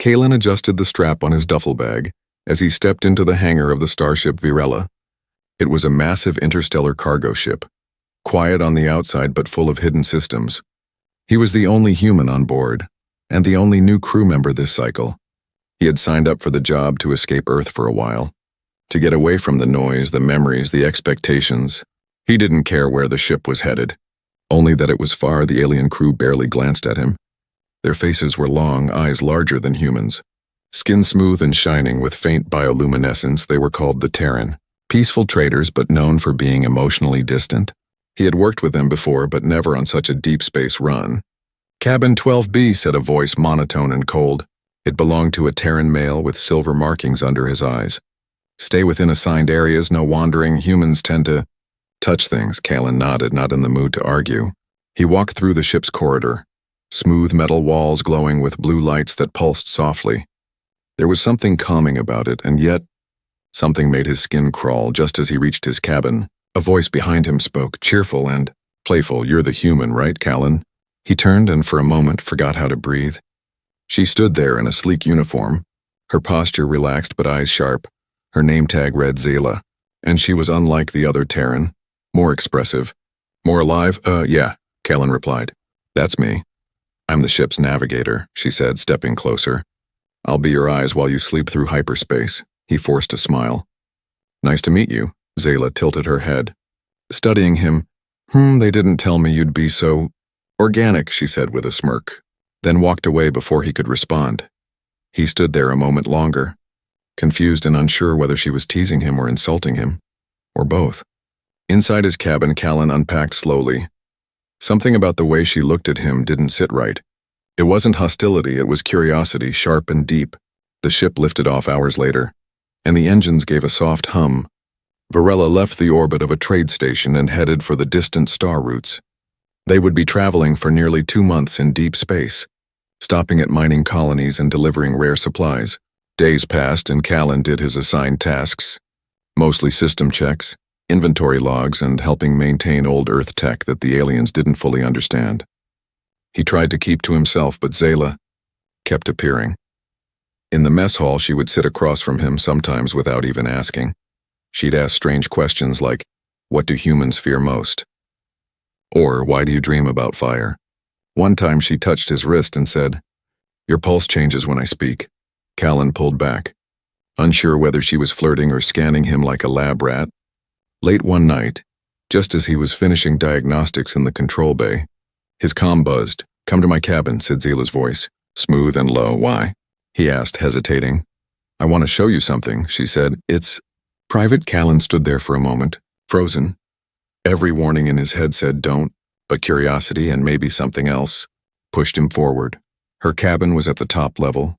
Kalen adjusted the strap on his duffel bag as he stepped into the hangar of the starship Virella. It was a massive interstellar cargo ship, quiet on the outside but full of hidden systems. He was the only human on board, and the only new crew member this cycle. He had signed up for the job to escape Earth for a while, to get away from the noise, the memories, the expectations. He didn't care where the ship was headed, only that it was far. The alien crew barely glanced at him. Their faces were long, eyes larger than humans. Skin smooth and shining with faint bioluminescence, they were called the Terran. Peaceful traders, but known for being emotionally distant. He had worked with them before, but never on such a deep space run. Cabin 12B, said a voice monotone and cold. It belonged to a Terran male with silver markings under his eyes. Stay within assigned areas, no wandering. Humans tend to touch things. Kalen nodded, not in the mood to argue. He walked through the ship's corridor, smooth metal walls glowing with blue lights that pulsed softly. There was something calming about it, and yet something made his skin crawl. Just as he reached his cabin, a voice behind him spoke, cheerful and playful. You're the human, right, Kalen? He turned and for a moment forgot how to breathe. She stood there in a sleek uniform, her posture relaxed but eyes sharp. Her name tag read Zayla, and she was unlike the other Terran, more expressive. More alive? Yeah, Kalen replied. That's me. I'm the ship's navigator, she said, stepping closer. I'll be your eyes while you sleep through hyperspace. He forced a smile. Nice to meet you. Zayla tilted her head, studying him. They didn't tell me you'd be so organic, she said with a smirk, then walked away before he could respond. He stood there a moment longer, confused and unsure whether she was teasing him or insulting him, or both. Inside his cabin, Kalen unpacked slowly. Something about the way she looked at him didn't sit right. It wasn't hostility, it was curiosity, sharp and deep. The ship lifted off hours later, and the engines gave a soft hum. Virella left the orbit of a trade station and headed for the distant star routes. They would be traveling for nearly 2 months in deep space, stopping at mining colonies and delivering rare supplies. Days passed and Kalen did his assigned tasks, mostly system checks, inventory logs, and helping maintain old Earth tech that the aliens didn't fully understand. He tried to keep to himself, but Zayla kept appearing. In the mess hall, she would sit across from him sometimes without even asking. She'd ask strange questions like, what do humans fear most? Or, why do you dream about fire? One time she touched his wrist and said, your pulse changes when I speak. Kalen pulled back, unsure whether she was flirting or scanning him like a lab rat. Late one night, just as he was finishing diagnostics in the control bay, his comm buzzed. Come to my cabin, said Zayla's voice, smooth and low. Why? He asked, hesitating. I want to show you something, she said. It's private. Kalen stood there for a moment, frozen. Every warning in his head said don't, but curiosity and maybe something else pushed him forward. Her cabin was at the top level,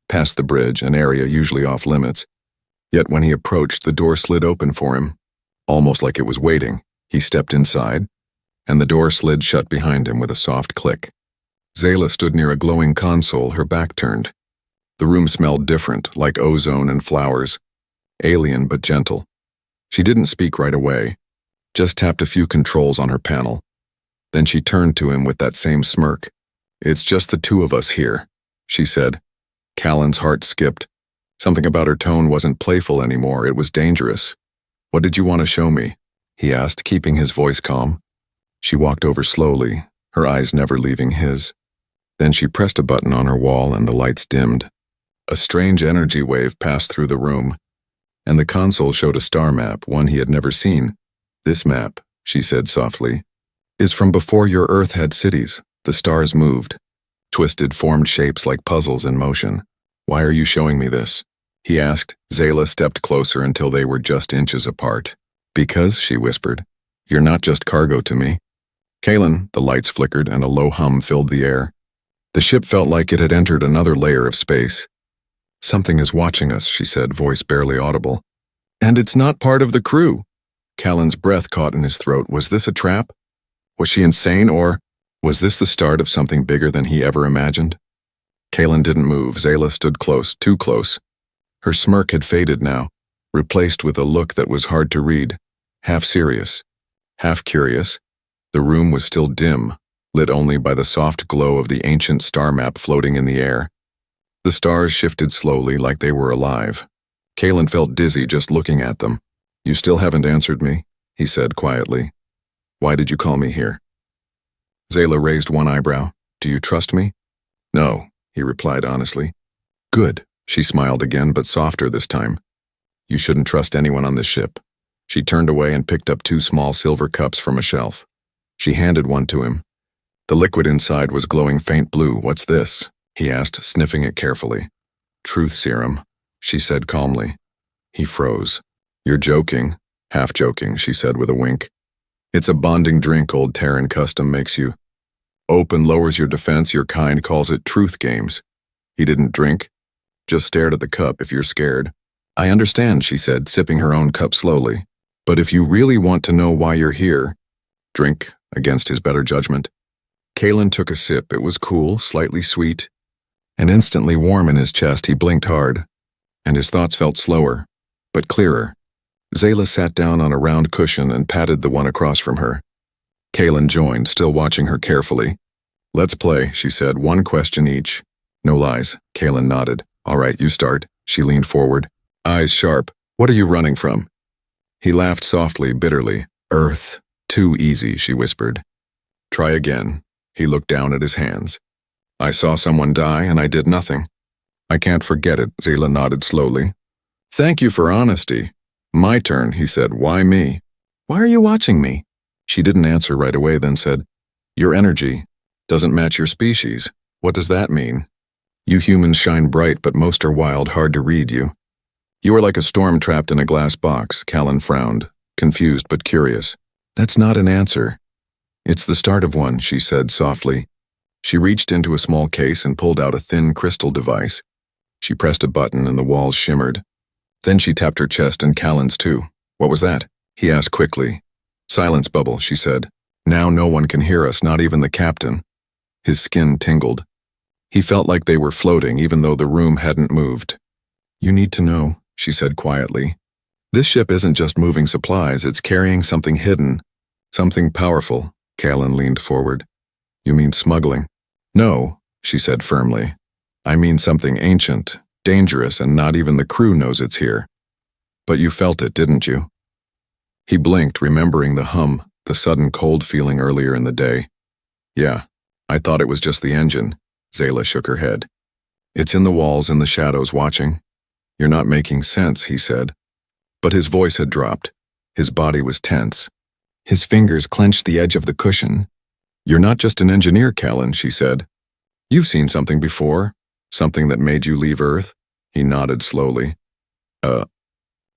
past the bridge, an area usually off limits. Yet when he approached, the door slid open for him, almost like it was waiting. He stepped inside, and the door slid shut behind him with a soft click. Zayla stood near a glowing console, her back turned. The room smelled different, like ozone and flowers, alien but gentle. She didn't speak right away, just tapped a few controls on her panel. Then she turned to him with that same smirk. It's just the two of us here, she said. Kalen's heart skipped. Something about her tone wasn't playful anymore, it was dangerous. What did you want to show me? He asked, keeping his voice calm. She walked over slowly, her eyes never leaving his. Then she pressed a button on her wall and the lights dimmed. A strange energy wave passed through the room, and the console showed a star map, one he had never seen. This map, she said softly, is from before your Earth had cities. The stars moved, twisted, formed shapes like puzzles in motion. Why are you showing me this? He asked. Zayla stepped closer until they were just inches apart. Because, she whispered, you're not just cargo to me. Kalen, the lights flickered and a low hum filled the air. The ship felt like it had entered another layer of space. Something is watching us, she said, voice barely audible. And it's not part of the crew. Kalen's breath caught in his throat. Was this a trap? Was she insane, or was this the start of something bigger than he ever imagined? Kalen didn't move. Zayla stood close, too close. Her smirk had faded now, replaced with a look that was hard to read, half serious, half curious. The room was still dim, lit only by the soft glow of the ancient star map floating in the air. The stars shifted slowly like they were alive. Kalen felt dizzy just looking at them. "You still haven't answered me," he said quietly. "Why did you call me here?" Zayla raised one eyebrow. "Do you trust me?" "No," he replied honestly. "Good." She smiled again, but softer this time. "You shouldn't trust anyone on this ship." She turned away and picked up 2 small silver cups from a shelf. She handed one to him. The liquid inside was glowing faint blue. "What's this?" he asked, sniffing it carefully. "Truth serum," she said calmly. He froze. "You're joking." "Half joking," she said with a wink. "It's a bonding drink old Terran custom makes you. Open lowers your defense, your kind calls it truth games." He didn't drink, just stared at the cup. "If you're scared." "I understand," she said, sipping her own cup slowly. "But if you really want to know why you're here, drink," against his better judgment. Kalen took a sip. It was cool, slightly sweet, and instantly warm in his chest. He blinked hard, and his thoughts felt slower, but clearer. Zayla sat down on a round cushion and patted the one across from her. Kalen joined, still watching her carefully. "Let's play," she said, "1 question each." "No lies." Kalen nodded. "All right, you start." She leaned forward, eyes sharp. "What are you running from?" He laughed softly, bitterly. "Earth. Too easy," she whispered. "Try again." He looked down at his hands. "I saw someone die and I did nothing." "I can't forget it," Zayla nodded slowly. "Thank you for honesty." "My turn," he said. "Why me?" "Why are you watching me?" She didn't answer right away, then said, "Your energy doesn't match your species." "What does that mean?" "You humans shine bright, but most are wild, hard to read you." "You are like a storm trapped in a glass box." Callan frowned, confused but curious. "That's not an answer." "It's the start of one," she said softly. She reached into a small case and pulled out a thin crystal device. She pressed a button and the walls shimmered. Then she tapped her chest and Callan's too. "What was that?" he asked quickly. "Silence bubble," she said. "Now no one can hear us, not even the captain." His skin tingled. He felt like they were floating even though the room hadn't moved. "You need to know," she said quietly. "This ship isn't just moving supplies, it's carrying something hidden, something powerful." Callan leaned forward. "You mean smuggling?" "No," she said firmly. "I mean something ancient, dangerous, and not even the crew knows it's here." "But you felt it, didn't you?" He blinked, remembering the hum, the sudden cold feeling earlier in the day. "Yeah, I thought it was just the engine." Zayla shook her head. "It's in the walls, in the shadows, watching." "You're not making sense," he said. But his voice had dropped. His body was tense. His fingers clenched the edge of the cushion. "You're not just an engineer, Callan," she said. "You've seen something before, something that made you leave Earth." He nodded slowly.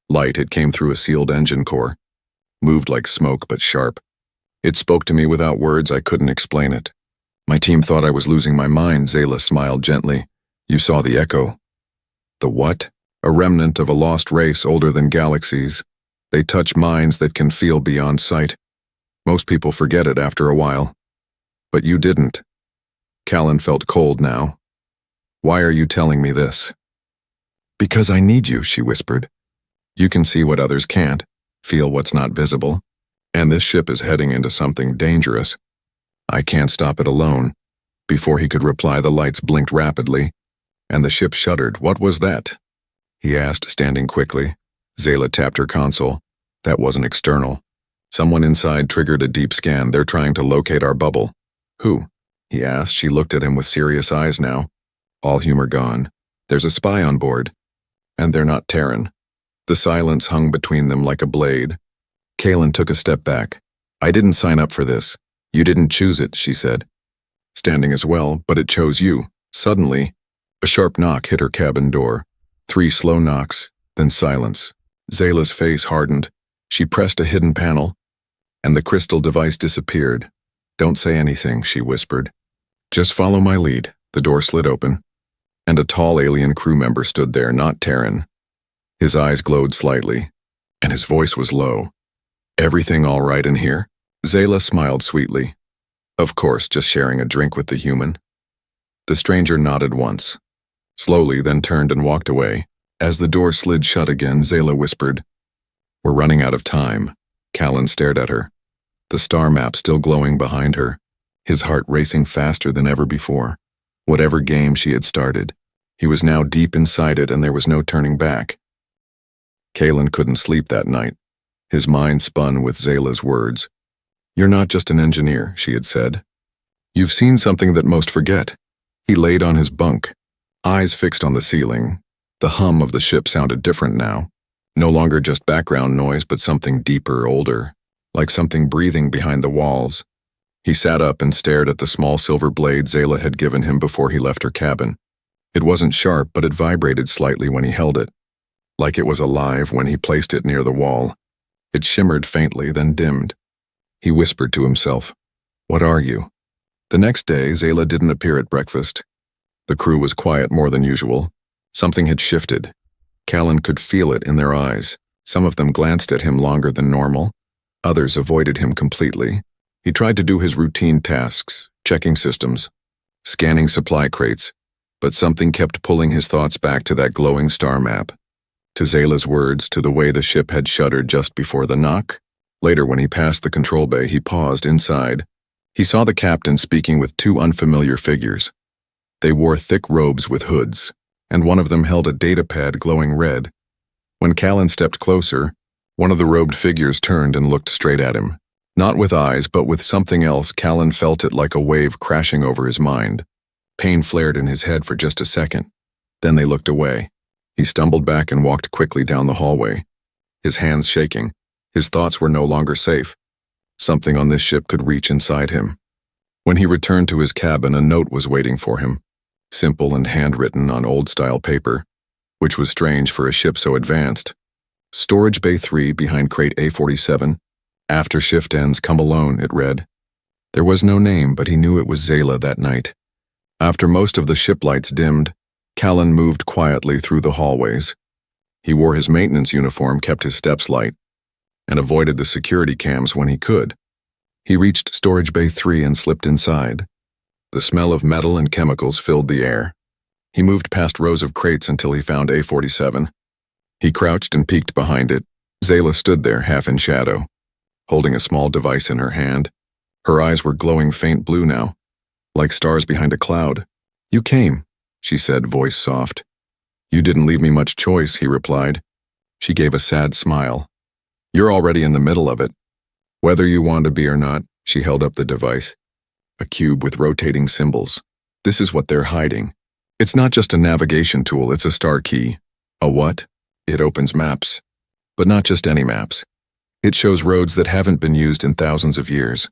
Light, it came through a sealed engine core. Moved like smoke, but sharp. It spoke to me without words. I couldn't explain it. My team thought I was losing my mind." Zayla smiled gently. "You saw the echo." "The what?" "A remnant of a lost race older than galaxies. They touch minds that can feel beyond sight. Most people forget it after a while. But you didn't." Callan felt cold now. "Why are you telling me this?" "Because I need you," she whispered. "You can see what others can't, feel what's not visible. And this ship is heading into something dangerous. I can't stop it alone." Before he could reply, the lights blinked rapidly, and the ship shuddered. "What was that?" he asked, standing quickly. Zayla tapped her console. "That wasn't external. Someone inside triggered a deep scan. They're trying to locate our bubble." "Who?" he asked. She looked at him with serious eyes now. All humor gone. "There's a spy on board. And they're not Terran." The silence hung between them like a blade. Callan took a step back. "I didn't sign up for this. You didn't choose it," she said. "Standing as well, but it chose you." Suddenly, a sharp knock hit her cabin door. 3 slow knocks, then silence. Zayla's face hardened. She pressed a hidden panel, and the crystal device disappeared. "Don't say anything," she whispered. "Just follow my lead." The door slid open, and a tall alien crew member stood there, not Terran. His eyes glowed slightly, and his voice was low. "Everything all right in here?" Zayla smiled sweetly. "Of course, just sharing a drink with the human." The stranger nodded once, slowly, then turned and walked away. As the door slid shut again, Zayla whispered, "We're running out of time." Callan stared at her, the star map still glowing behind her, his heart racing faster than ever before. Whatever game she had started, He was now deep inside it and there was no turning back. Kalen couldn't sleep that night. His mind spun with Zayla's words. "You're not just an engineer," she had said. "You've seen something that most forget." He laid on his bunk, eyes fixed on the ceiling. The hum of the ship sounded different now. No longer just background noise, but something deeper, older, like something breathing behind the walls. He sat up and stared at the small silver blade Zayla had given him before he left her cabin. It wasn't sharp, but it vibrated slightly when he held it, like it was alive when he placed it near the wall. It shimmered faintly, then dimmed. He whispered to himself, "What are you?" The next day, Zayla didn't appear at breakfast. The crew was quiet more than usual. Something had shifted. Callan could feel it in their eyes. Some of them glanced at him longer than normal. Others avoided him completely. He tried to do his routine tasks, checking systems, scanning supply crates, but something kept pulling his thoughts back to that glowing star map, to Zayla's words, to the way the ship had shuddered just before the knock. Later, when he passed the control bay, he paused inside. He saw the captain speaking with two unfamiliar figures. They wore thick robes with hoods, and one of them held a datapad glowing red. When Callan stepped closer, one of the robed figures turned and looked straight at him. Not with eyes, but with something else. Callan felt it like a wave crashing over his mind. Pain flared in his head for just a second. Then they looked away. He stumbled back and walked quickly down the hallway, his hands shaking. His thoughts were no longer safe. Something on this ship could reach inside him. When he returned to his cabin, a note was waiting for him, simple and handwritten on old-style paper, which was strange for a ship so advanced. "Storage Bay 3 behind crate A47. After shift ends, come alone," it read. There was no name, but he knew it was Zayla that night. After most of the ship lights dimmed, Callan moved quietly through the hallways. He wore his maintenance uniform, kept his steps light, and avoided the security cams when he could. He reached Storage Bay 3 and slipped inside. The smell of metal and chemicals filled the air. He moved past rows of crates until he found A47. He crouched and peeked behind it. Zayla stood there, half in shadow, holding a small device in her hand. Her eyes were glowing faint blue now, like stars behind a cloud. "You came," she said, voice soft. "You didn't leave me much choice," he replied. She gave a sad smile. "You're already in the middle of it. Whether you want to be or not," she held up the device. A cube with rotating symbols. "This is what they're hiding. It's not just a navigation tool, it's a star key." "A what?" "It opens maps. But not just any maps. It shows roads that haven't been used in thousands of years.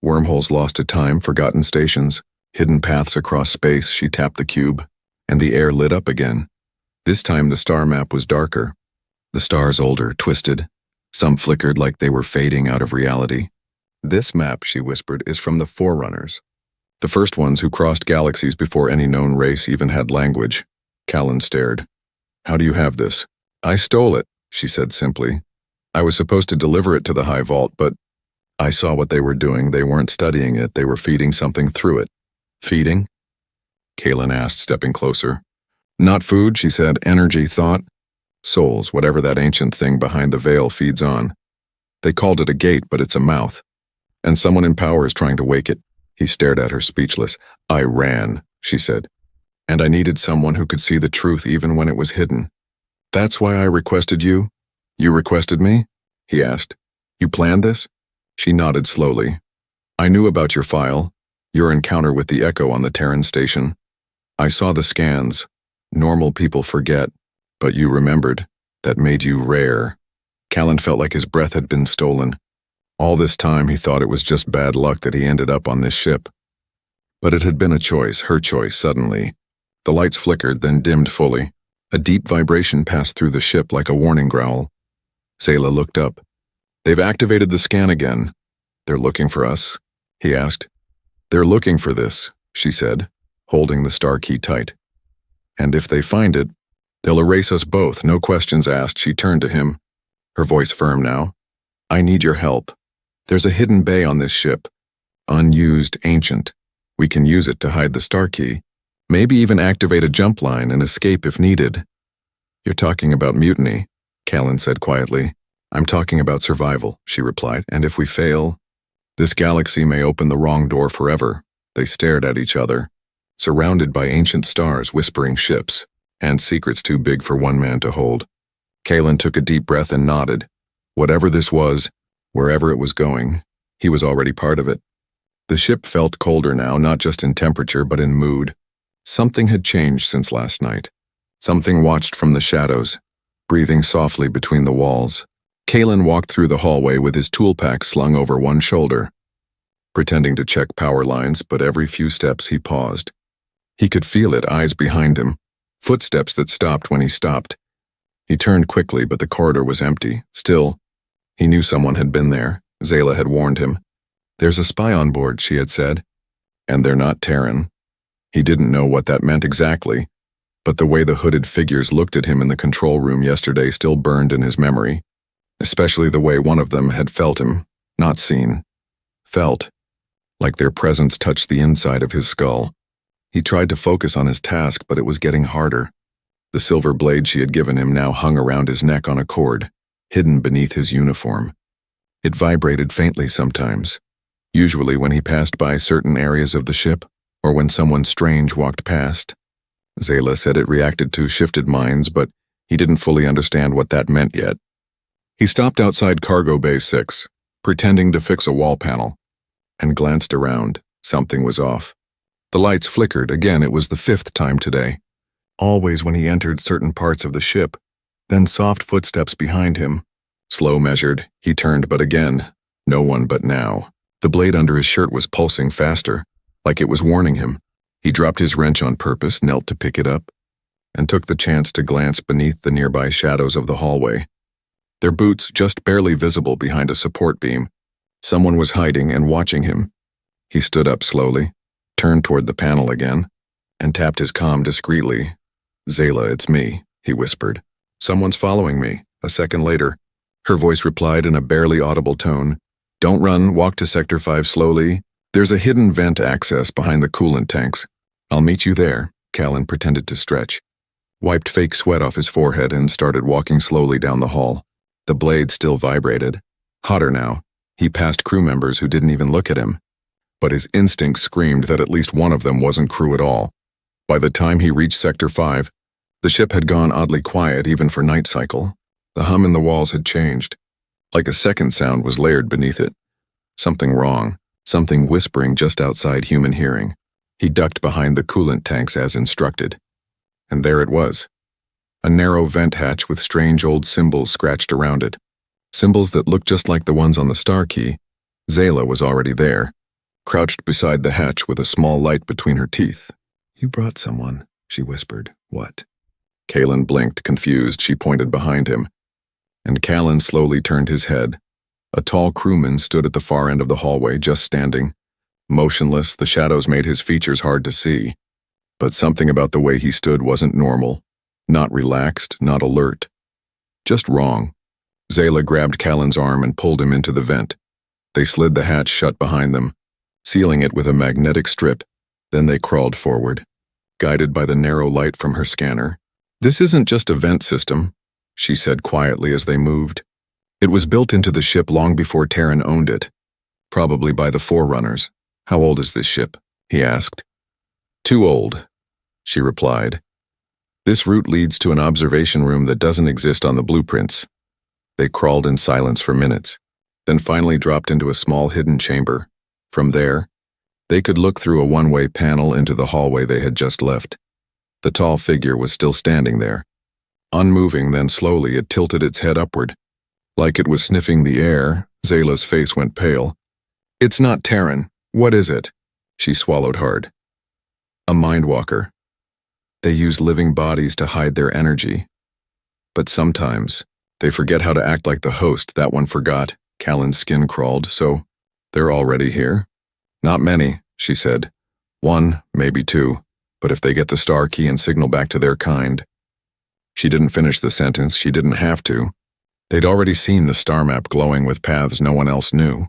Wormholes lost to time, forgotten stations, hidden paths across space." She tapped the cube, and the air lit up again. This time the star map was darker. The stars older, twisted. Some flickered like they were fading out of reality. "This map," she whispered, "is from the Forerunners. The first ones who crossed galaxies before any known race even had language." Callan stared. "How do you have this?" "I stole it," she said simply. "I was supposed to deliver it to the High Vault, but I saw what they were doing. They weren't studying it, they were feeding something through it." "Feeding?" Callan asked, stepping closer. "Not food," she said. "Energy, thought. Souls, whatever that ancient thing behind the veil feeds on. They called it a gate, but it's a mouth. And someone in power is trying to wake it." He stared at her, speechless. "I ran," she said. "And I needed someone who could see the truth even when it was hidden. That's why I requested you." "You requested me?" he asked. "You planned this?" She nodded slowly. "I knew about your file, your encounter with the Echo on the Terran station. I saw the scans. Normal people forget. But you remembered. That made you rare." Callan felt like his breath had been stolen. All this time he thought it was just bad luck that he ended up on this ship. But it had been a choice, her choice, suddenly. The lights flickered, then dimmed fully. A deep vibration passed through the ship like a warning growl. Zayla looked up. "They've activated the scan again. They're looking for us?" he asked. "They're looking for this," she said, holding the star key tight. "And if they find it, they'll erase us both, no questions asked." She turned to him, her voice firm now. "I need your help. There's a hidden bay on this ship. Unused, ancient. We can use it to hide the star key. Maybe even activate a jump line and escape if needed." "You're talking about mutiny," Callan said quietly. "I'm talking about survival," she replied. "And if we fail, this galaxy may open the wrong door forever." They stared at each other. surrounded by ancient stars, whispering ships, and secrets too big for one man to hold. Kalen took a deep breath and nodded. Whatever this was, wherever it was going, he was already part of it. The ship felt colder now, not just in temperature, but in mood. Something had changed since last night. Something watched from the shadows, breathing softly between the walls. Kalen walked through the hallway with his tool pack slung over one shoulder, pretending to check power lines, but every few steps he paused. He could feel it, eyes behind him, footsteps that stopped when he stopped. He turned quickly, but the corridor was empty. Still, he knew someone had been there. Zayla had warned him. "There's a spy on board," she had said. "And they're not Terran." He didn't know what that meant exactly, but the way the hooded figures looked at him in the control room yesterday still burned in his memory, especially the way one of them had felt him, not seen. Felt, like their presence touched the inside of his skull. He tried to focus on his task, but it was getting harder. The silver blade she had given him now hung around his neck on a cord, hidden beneath his uniform. It vibrated faintly sometimes, usually when he passed by certain areas of the ship, or when someone strange walked past. Zayla said it reacted to shifted minds, but he didn't fully understand what that meant yet. He stopped outside Cargo Bay 6, pretending to fix a wall panel, and glanced around. Something was off. The lights flickered. Again, it was the 5th time today. Always when he entered certain parts of the ship, then soft footsteps behind him. Slow measured, he turned, but again, no one but now. The blade under his shirt was pulsing faster, like it was warning him. He dropped his wrench on purpose, knelt to pick it up, and took the chance to glance beneath the nearby shadows of the hallway. Their boots just barely visible behind a support beam. Someone was hiding and watching him. He stood up slowly, turned toward the panel again, and tapped his comm discreetly. "Zayla, it's me," he whispered. "Someone's following me." A second later, her voice replied in a barely audible tone. "Don't run, walk to Sector 5 slowly. There's a hidden vent access behind the coolant tanks. I'll meet you there." Kalen pretended to stretch, wiped fake sweat off his forehead, and started walking slowly down the hall. The blade still vibrated. Hotter now. He passed crew members who didn't even look at him. But his instinct screamed that at least one of them wasn't crew at all. By the time he reached Sector 5, the ship had gone oddly quiet even for night cycle. The hum in the walls had changed. Like a second sound was layered beneath it. Something wrong. Something whispering just outside human hearing. He ducked behind the coolant tanks as instructed. And there it was. A narrow vent hatch with strange old symbols scratched around it. Symbols that looked just like the ones on the star key. Zayla was already there, crouched beside the hatch with a small light between her teeth. "You brought someone," she whispered. "What?" Kalen blinked, confused. She pointed behind him, and Kalen slowly turned his head. A tall crewman stood at the far end of the hallway, just standing. Motionless, the shadows made his features hard to see. But something about the way he stood wasn't normal. Not relaxed, not alert. Just wrong. Zayla grabbed Kalen's arm and pulled him into the vent. They slid the hatch shut behind them, sealing it with a magnetic strip. Then they crawled forward, guided by the narrow light from her scanner. "This isn't just a vent system," she said quietly as they moved. "It was built into the ship long before Terran owned it, probably by the Forerunners." "How old is this ship?" he asked. "Too old," she replied. "This route leads to an observation room that doesn't exist on the blueprints." They crawled in silence for minutes, then finally dropped into a small hidden chamber. From there, they could look through a one-way panel into the hallway they had just left. The tall figure was still standing there. Unmoving, then slowly it tilted its head upward. Like it was sniffing the air, Zayla's face went pale. "It's not Terran. What is it?" She swallowed hard. "A mindwalker. They use living bodies to hide their energy. But sometimes, they forget how to act like the host. That one forgot." Kalen's skin crawled. "So, they're already here?" "Not many," she said. "One, maybe two. But if they get the star key and signal back to their kind." She didn't finish the sentence. She didn't have to. They'd already seen the star map glowing with paths no one else knew.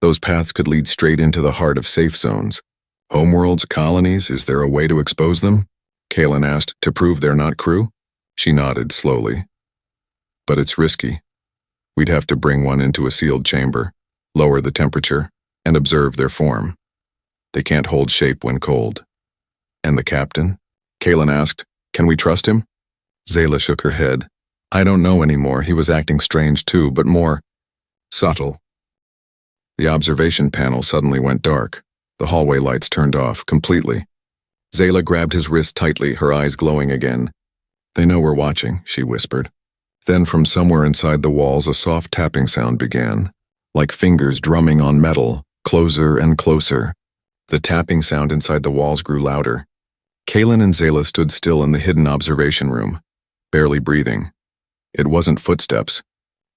Those paths could lead straight into the heart of safe zones. Homeworlds, colonies, is there a way to expose them? Kalen asked, "To prove they're not crew?" She nodded slowly. "But it's risky. We'd have to bring one into a sealed chamber, lower the temperature, and observe their form. They can't hold shape when cold." And the captain? Kalen asked. Can we trust him? Zayla shook her head. I don't know anymore. He was acting strange too, but more subtle. The observation panel suddenly went dark. The hallway lights turned off completely. Zayla grabbed his wrist tightly, her eyes glowing again. They know we're watching, she whispered. Then from somewhere inside the walls a soft tapping sound began, like fingers drumming on metal, closer and closer. The tapping sound inside the walls grew louder. Kalen and Zayla stood still in the hidden observation room, barely breathing. It wasn't footsteps.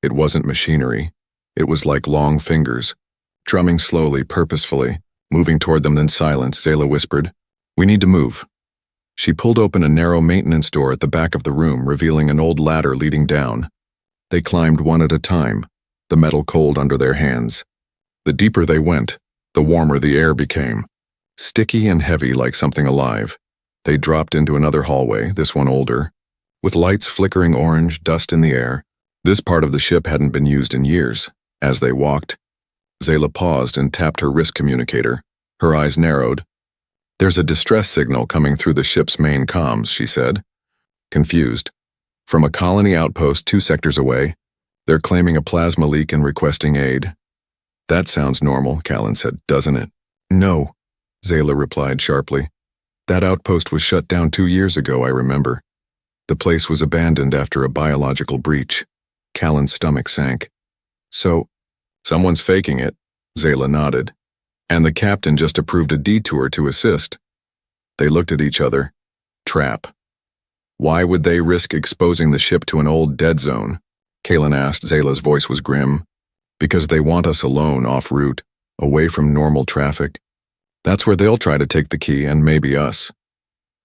It wasn't machinery. It was like long fingers, drumming slowly, purposefully, moving toward them. Then silence. Zayla whispered, We need to move. She pulled open a narrow maintenance door at the back of the room, revealing an old ladder leading down. They climbed one at a time, the metal cold under their hands. The deeper they went, the warmer the air became, sticky and heavy like something alive. They dropped into another hallway, this one older, with lights flickering orange, dust in the air. This part of the ship hadn't been used in years. As they walked, Zayla paused and tapped her wrist communicator. Her eyes narrowed. There's a distress signal coming through the ship's main comms, she said, confused. From a colony outpost 2 sectors away, they're claiming a plasma leak and requesting aid. That sounds normal, Callan said, doesn't it? No, Zayla replied sharply. That outpost was shut down 2 years ago, I remember. The place was abandoned after a biological breach. Callan's stomach sank. So, someone's faking it, Zayla nodded. And the captain just approved a detour to assist. They looked at each other. Trap. Why would they risk exposing the ship to an old dead zone? Kalen asked. Zayla's voice was grim. Because they want us alone, off route, away from normal traffic. That's where they'll try to take the key, and maybe us.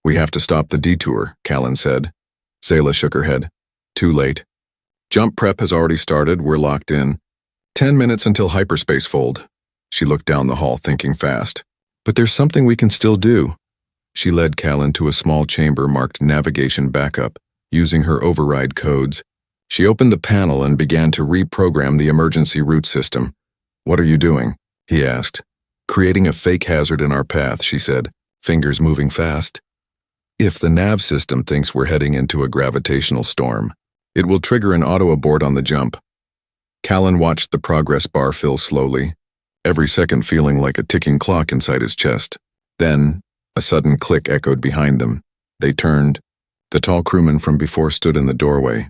We have to stop the detour, Callan said. Zayla shook her head. Too late. Jump prep has already started. We're locked in. 10 minutes until hyperspace fold. She looked down the hall, thinking fast. But there's something we can still do. She led Callan to a small chamber marked Navigation Backup, using her override codes. She opened the panel and began to reprogram the emergency route system. What are you doing? He asked. Creating a fake hazard in our path, she said, fingers moving fast. If the nav system thinks we're heading into a gravitational storm, it will trigger an auto-abort on the jump. Callan watched the progress bar fill slowly, every second feeling like a ticking clock inside his chest. Then, a sudden click echoed behind them. They turned. The tall crewman from before stood in the doorway.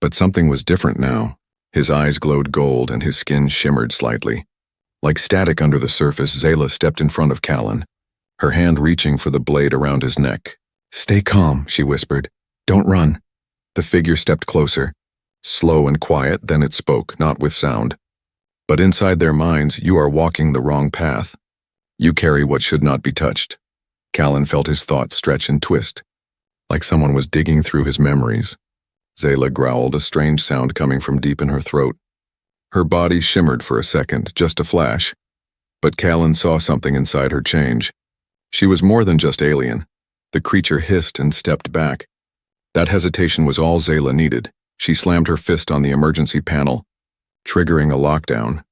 But something was different now. His eyes glowed gold and his skin shimmered slightly. Like static under the surface, Zayla stepped in front of Callan, her hand reaching for the blade around his neck. Stay calm, she whispered. Don't run. The figure stepped closer. Slow and quiet, then it spoke, not with sound. But inside their minds, you are walking the wrong path. You carry what should not be touched. Callan felt his thoughts stretch and twist, like someone was digging through his memories. Zayla growled, a strange sound coming from deep in her throat. Her body shimmered for a second, just a flash. But Callan saw something inside her change. She was more than just alien. The creature hissed and stepped back. That hesitation was all Zayla needed. She slammed her fist on the emergency panel, triggering a lockdown.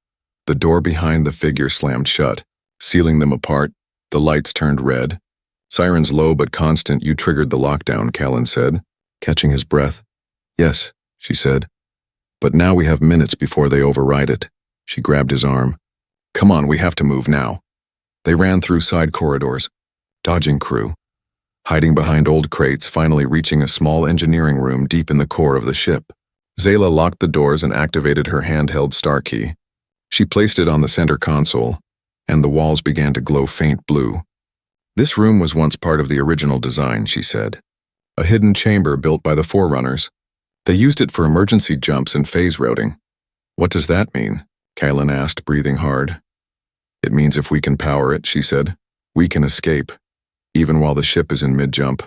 The door behind the figure slammed shut, sealing them apart. The lights turned red. Sirens low but constant. You triggered the lockdown, Callan said, catching his breath. Yes, she said. But now we have minutes before they override it. She grabbed his arm. Come on, we have to move now. They ran through side corridors, dodging crew, hiding behind old crates, finally reaching a small engineering room deep in the core of the ship. Zayla locked the doors and activated her handheld star key. She placed it on the center console, and the walls began to glow faint blue. This room was once part of the original design, she said. A hidden chamber built by the Forerunners. They used it for emergency jumps and phase routing. What does that mean? Callan asked, breathing hard. It means if we can power it, she said, we can escape, even while the ship is in mid-jump.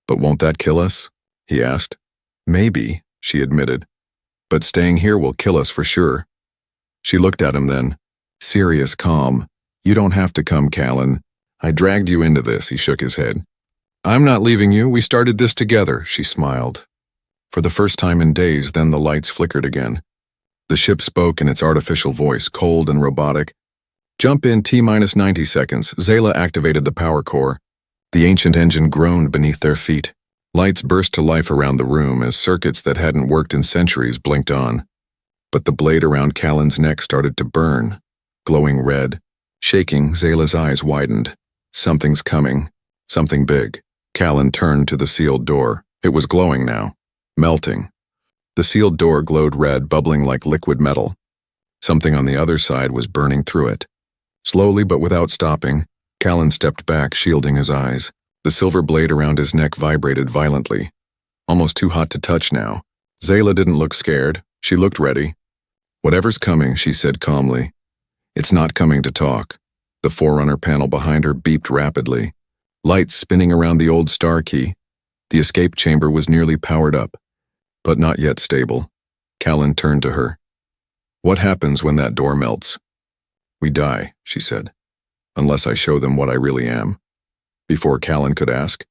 But won't that kill us? He asked. Maybe, she admitted. But staying here will kill us for sure. She looked at him then. Serious calm. You don't have to come, Callan. I dragged you into this, he shook his head. I'm not leaving you. We started this together, she smiled. For the first time in days, then the lights flickered again. The ship spoke in its artificial voice, cold and robotic. Jump in T-minus 90 seconds. Zayla activated the power core. The ancient engine groaned beneath their feet. Lights burst to life around the room as circuits that hadn't worked in centuries blinked on. But the blade around Callan's neck started to burn, glowing red. Shaking, Zayla's eyes widened. Something's coming. Something big. Callan turned to the sealed door. It was glowing now. Melting. The sealed door glowed red, bubbling like liquid metal. Something on the other side was burning through it. Slowly but without stopping, Callan stepped back, shielding his eyes. The silver blade around his neck vibrated violently. Almost too hot to touch now. Zayla didn't look scared. She looked ready. "Whatever's coming," she said calmly. "It's not coming to talk." The Forerunner panel behind her beeped rapidly. Lights spinning around the old star key. The escape chamber was nearly powered up, but not yet stable. Callan turned to her. "What happens when that door melts?" "We die," she said. "Unless I show them what I really am." Before Callan could ask,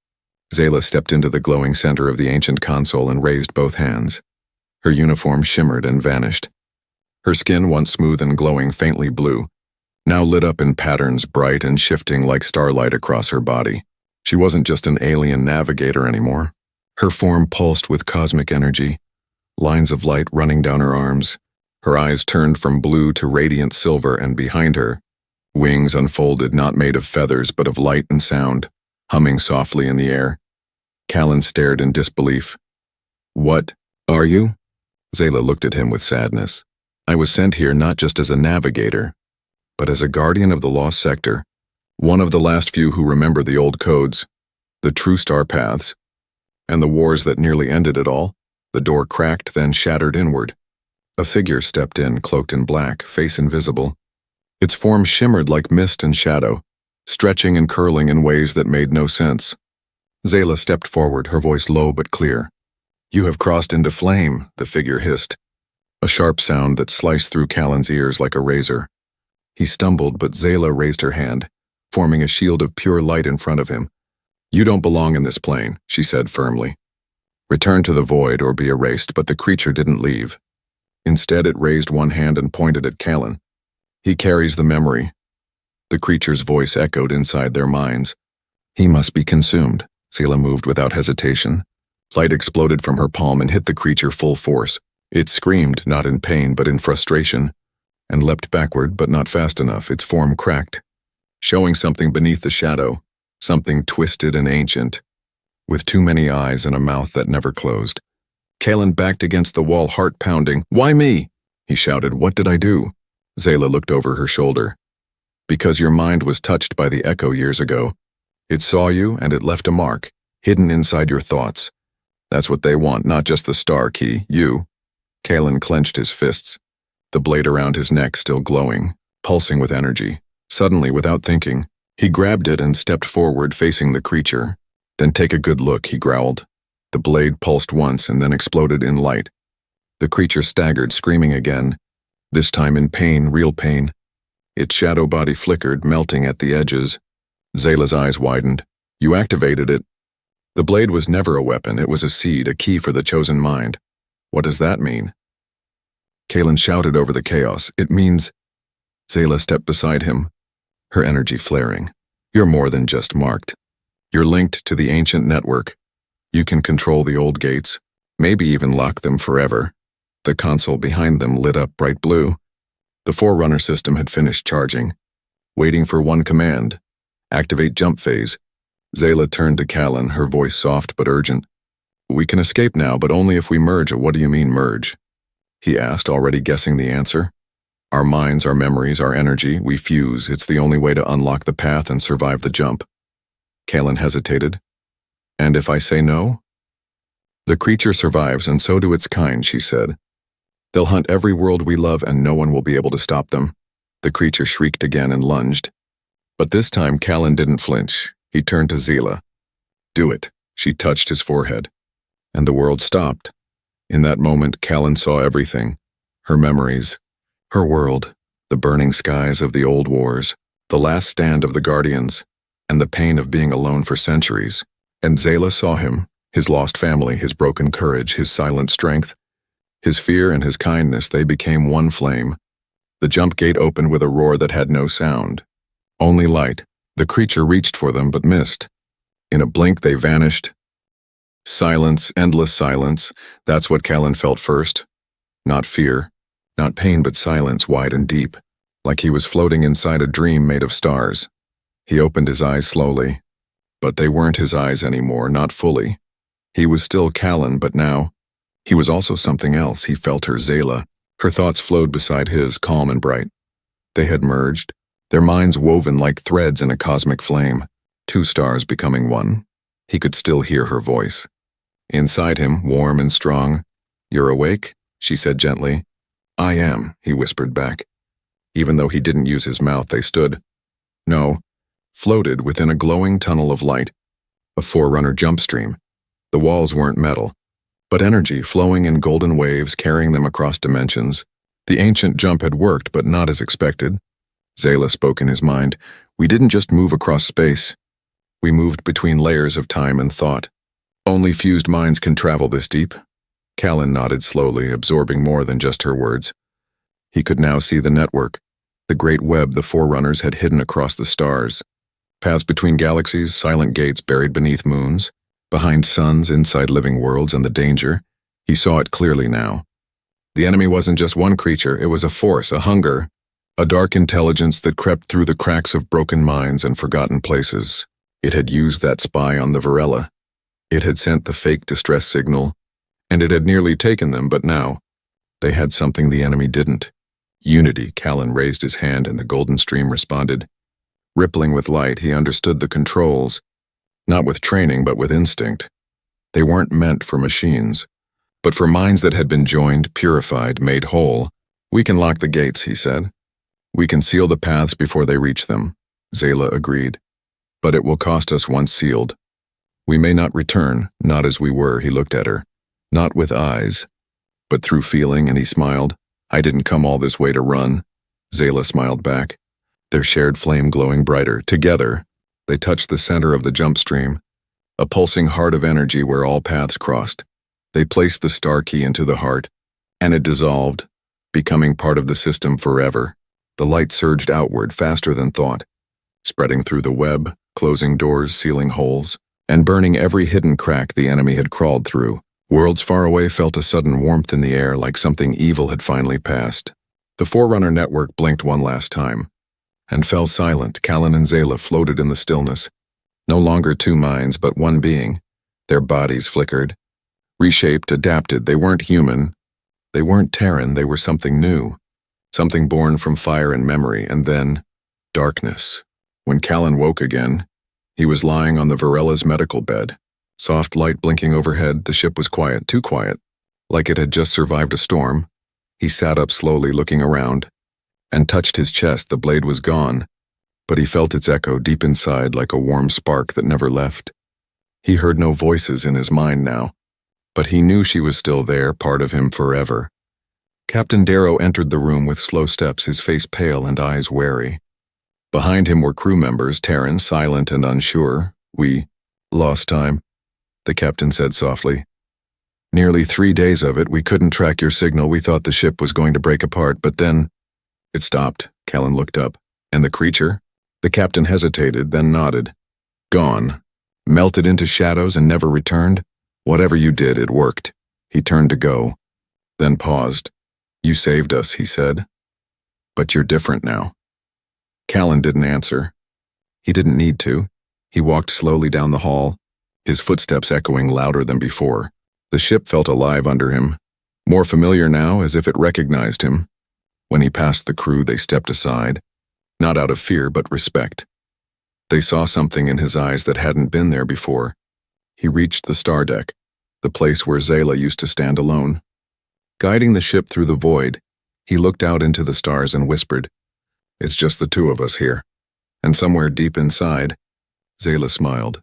Zayla stepped into the glowing center of the ancient console and raised both hands. Her uniform shimmered and vanished. Her skin, once smooth and glowing faintly blue, now lit up in patterns bright and shifting like starlight across her body. She wasn't just an alien navigator anymore. Her form pulsed with cosmic energy, lines of light running down her arms. Her eyes turned from blue to radiant silver, and behind her, wings unfolded, not made of feathers but of light and sound, humming softly in the air. Callan stared in disbelief. "What are you?" Zayla looked at him with sadness. "I was sent here not just as a navigator, but as a guardian of the lost sector, one of the last few who remember the old codes, the true star paths, and the wars that nearly ended it all." The door cracked, then shattered inward. A figure stepped in, cloaked in black, face invisible. Its form shimmered like mist and shadow, stretching and curling in ways that made no sense. Zayla stepped forward, her voice low but clear. "You have crossed into flame," the figure hissed, a sharp sound that sliced through Callan's ears like a razor. He stumbled, but Zayla raised her hand, forming a shield of pure light in front of him. "You don't belong in this plane," she said firmly. "Return to the void or be erased," but the creature didn't leave. Instead, it raised one hand and pointed at Callan. "He carries the memory." The creature's voice echoed inside their minds. "He must be consumed." Zayla moved without hesitation. Light exploded from her palm and hit the creature full force. It screamed, not in pain but in frustration, and leapt backward, but not fast enough. Its form cracked, showing something beneath the shadow, something twisted and ancient, with too many eyes and a mouth that never closed. Callan backed against the wall, heart pounding. "Why me?" he shouted. "What did I do?" Zayla looked over her shoulder. "Because your mind was touched by the echo years ago. It saw you and it left a mark, hidden inside your thoughts. That's what they want, not just the star key, you." Callan clenched his fists, the blade around his neck still glowing, pulsing with energy. Suddenly, without thinking, he grabbed it and stepped forward, facing the creature. "Then take a good look," he growled. The blade pulsed once and then exploded in light. The creature staggered, screaming again, this time in pain, real pain. Its shadow body flickered, melting at the edges. Zayla's eyes widened. "You activated it." "The blade was never a weapon. It was a seed, a key for the chosen mind." "What does that mean?" Callan shouted over the chaos. "It means—" Zayla stepped beside him, her energy flaring. "You're more than just marked. You're linked to the ancient network. You can control the old gates, maybe even lock them forever." The console behind them lit up bright blue. The Forerunner system had finished charging, waiting for one command: activate jump phase. Zayla turned to Callan, her voice soft but urgent. "We can escape now, but only if we merge." "What do you mean, merge?" he asked, already guessing the answer. "Our minds, our memories, our energy, we fuse. It's the only way to unlock the path and survive the jump." Callan hesitated. "And if I say no?" "The creature survives, and so do its kind," she said. "They'll hunt every world we love, and no one will be able to stop them." The creature shrieked again and lunged. But this time Callan didn't flinch. He turned to Zayla. "Do it." She touched his forehead. And the world stopped. In that moment, Callan saw everything. Her memories, her world, the burning skies of the old wars, the last stand of the Guardians, and the pain of being alone for centuries. And Zayla saw him, his lost family, his broken courage, his silent strength. His fear and his kindness, they became one flame. The jump gate opened with a roar that had no sound. Only light. The creature reached for them but missed. In a blink, they vanished. Silence, endless silence. That's what Callan felt first. Not fear, not pain, but silence, wide and deep, like he was floating inside a dream made of stars. He opened his eyes slowly. But they weren't his eyes anymore, not fully. He was still Callan, but now he was also something else. He felt her, Zayla. Her thoughts flowed beside his, calm and bright. They had merged, their minds woven like threads in a cosmic flame, two stars becoming one. He could still hear her voice. Inside him, warm and strong. "You're awake?" she said gently. "I am," he whispered back. Even though he didn't use his mouth, they stood. No, floated within a glowing tunnel of light, a forerunner jump stream. The walls weren't metal, but energy flowing in golden waves carrying them across dimensions. The ancient jump had worked, but not as expected. Zayla spoke in his mind. "We didn't just move across space. We moved between layers of time and thought. Only fused minds can travel this deep." Callan nodded slowly, absorbing more than just her words. He could now see the network, the great web the forerunners had hidden across the stars. Paths between galaxies, silent gates buried beneath moons, behind suns, inside living worlds, and the danger. He saw it clearly now. The enemy wasn't just one creature, it was a force, a hunger, a dark intelligence that crept through the cracks of broken minds and forgotten places. It had used that spy on the Varela. It had sent the fake distress signal, and it had nearly taken them, but now they had something the enemy didn't. Unity. Callan raised his hand and the golden stream responded. Rippling with light, he understood the controls, not with training but with instinct. They weren't meant for machines, but for minds that had been joined, purified, made whole. "We can lock the gates," he said. "We can seal the paths before they reach them," Zayla agreed. "But it will cost us once sealed. We may not return, not as we were." He looked at her, not with eyes, but through feeling, and he smiled. "I didn't come all this way to run." Zayla smiled back, their shared flame glowing brighter. Together, they touched the center of the jump stream, a pulsing heart of energy where all paths crossed. They placed the star key into the heart, and it dissolved, becoming part of the system forever. The light surged outward faster than thought, spreading through the web, closing doors, sealing holes, and burning every hidden crack the enemy had crawled through. Worlds far away felt a sudden warmth in the air, like something evil had finally passed. The Forerunner network blinked one last time, and fell silent. Callan and Zayla floated in the stillness. No longer two minds, but one being. Their bodies flickered, reshaped, adapted. They weren't human. They weren't Terran. They were something new, something born from fire and memory, and then darkness. When Callan woke again, he was lying on the Varela's medical bed. Soft light blinking overhead, the ship was quiet, too quiet, like it had just survived a storm. He sat up slowly, looking around, and touched his chest. The blade was gone, but he felt its echo deep inside like a warm spark that never left. He heard no voices in his mind now, but he knew she was still there, part of him forever. Captain Darrow entered the room with slow steps, his face pale and eyes wary. Behind him were crew members, Terran, silent and unsure. "We lost time," the captain said softly. "Nearly 3 days of it. We couldn't track your signal. We thought the ship was going to break apart, but then it stopped." Callan looked up. "And the creature?" The captain hesitated, then nodded. "Gone. Melted into shadows and never returned. Whatever you did, it worked." He turned to go, then paused. "You saved us," he said. "But you're different now." Callan didn't answer. He didn't need to. He walked slowly down the hall, his footsteps echoing louder than before. The ship felt alive under him, more familiar now, as if it recognized him. When he passed the crew, they stepped aside, not out of fear but respect. They saw something in his eyes that hadn't been there before. He reached the star deck, the place where Zayla used to stand alone. Guiding the ship through the void, he looked out into the stars and whispered, "It's just the two of us here." And somewhere deep inside, Zayla smiled.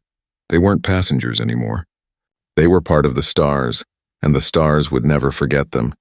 They weren't passengers anymore. They were part of the stars, and the stars would never forget them.